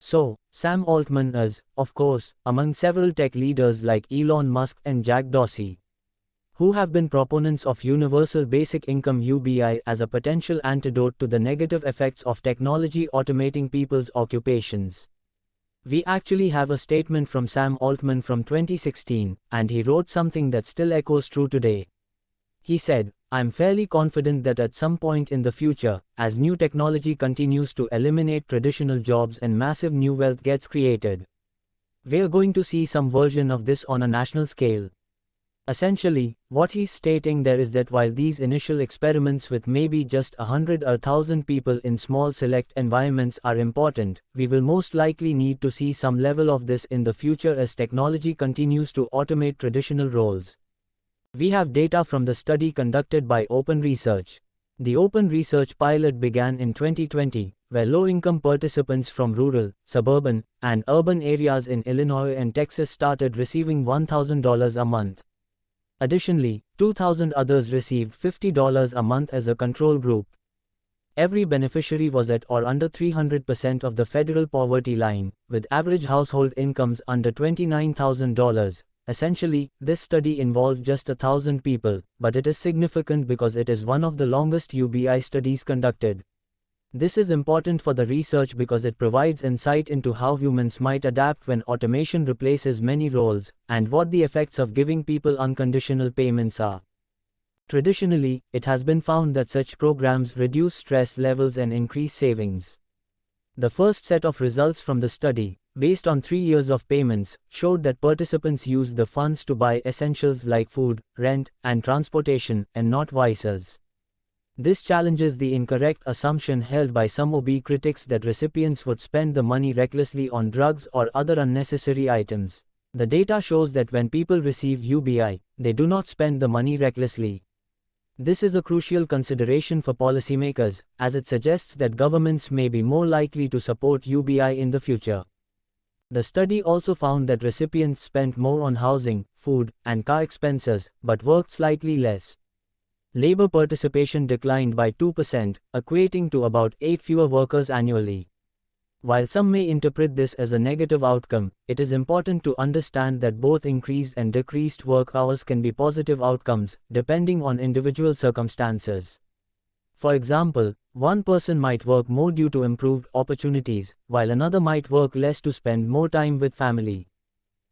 So, Sam Altman is, of course, among several tech leaders like Elon Musk and Jack Dorsey, who have been proponents of universal basic income UBI as a potential antidote to the negative effects of technology automating people's occupations. We actually have a statement from Sam Altman from 2016, and he wrote something that still echoes true today. He said, "I'm fairly confident that at some point in the future, as new technology continues to eliminate traditional jobs and massive new wealth gets created, we're going to see some version of this on a national scale." Essentially, what he's stating there is that while these initial experiments with maybe just 100 or 1,000 people in small select environments are important, we will most likely need to see some level of this in the future as technology continues to automate traditional roles. We have data from the study conducted by Open Research. The Open Research pilot began in 2020, where low-income participants from rural, suburban, and urban areas in Illinois and Texas started receiving $1,000 a month. Additionally, 2,000 others received $50 a month as a control group. Every beneficiary was at or under 300% of the federal poverty line, with average household incomes under $29,000. Essentially, this study involved just 1,000 people, but it is significant because it is one of the longest UBI studies conducted. This is important for the research because it provides insight into how humans might adapt when automation replaces many roles, and what the effects of giving people unconditional payments are. Traditionally, it has been found that such programs reduce stress levels and increase savings. The first set of results from the study, based on 3 years of payments, showed that participants used the funds to buy essentials like food, rent, and transportation, and not vice versa. This challenges the incorrect assumption held by some OB critics that recipients would spend the money recklessly on drugs or other unnecessary items. The data shows that when people receive UBI, they do not spend the money recklessly. This is a crucial consideration for policymakers, as it suggests that governments may be more likely to support UBI in the future. The study also found that recipients spent more on housing, food, and car expenses, but worked slightly less. Labor participation declined by 2%, equating to about 8 fewer workers annually. While some may interpret this as a negative outcome, it is important to understand that both increased and decreased work hours can be positive outcomes, depending on individual circumstances. For example, one person might work more due to improved opportunities, while another might work less to spend more time with family.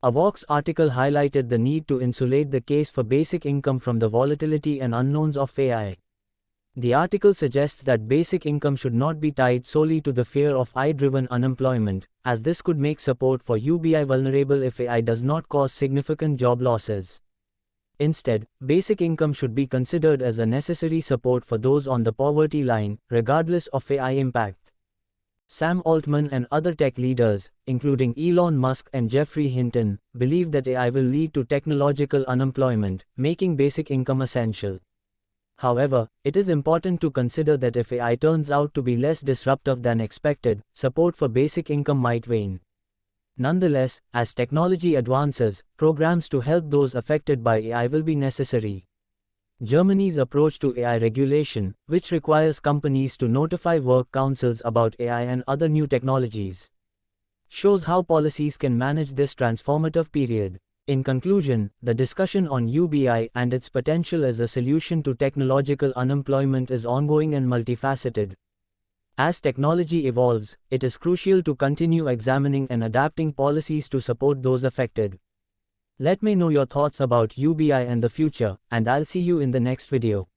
A Vox article highlighted the need to insulate the case for basic income from the volatility and unknowns of AI. The article suggests that basic income should not be tied solely to the fear of AI-driven unemployment, as this could make support for UBI vulnerable if AI does not cause significant job losses. Instead, basic income should be considered as a necessary support for those on the poverty line, regardless of AI impact. Sam Altman and other tech leaders, including Elon Musk and Geoffrey Hinton, believe that AI will lead to technological unemployment, making basic income essential. However, it is important to consider that if AI turns out to be less disruptive than expected, support for basic income might wane. Nonetheless, as technology advances, programs to help those affected by AI will be necessary. Germany's approach to AI regulation, which requires companies to notify work councils about AI and other new technologies, shows how policies can manage this transformative period. In conclusion, the discussion on UBI and its potential as a solution to technological unemployment is ongoing and multifaceted. As technology evolves, it is crucial to continue examining and adapting policies to support those affected. Let me know your thoughts about UBI and the future, and I'll see you in the next video.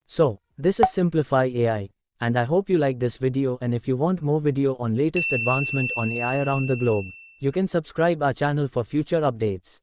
So, this is Simplify AI, and I hope you like this video, and if you want more video on latest advancement on AI around the globe, you can subscribe our channel for future updates.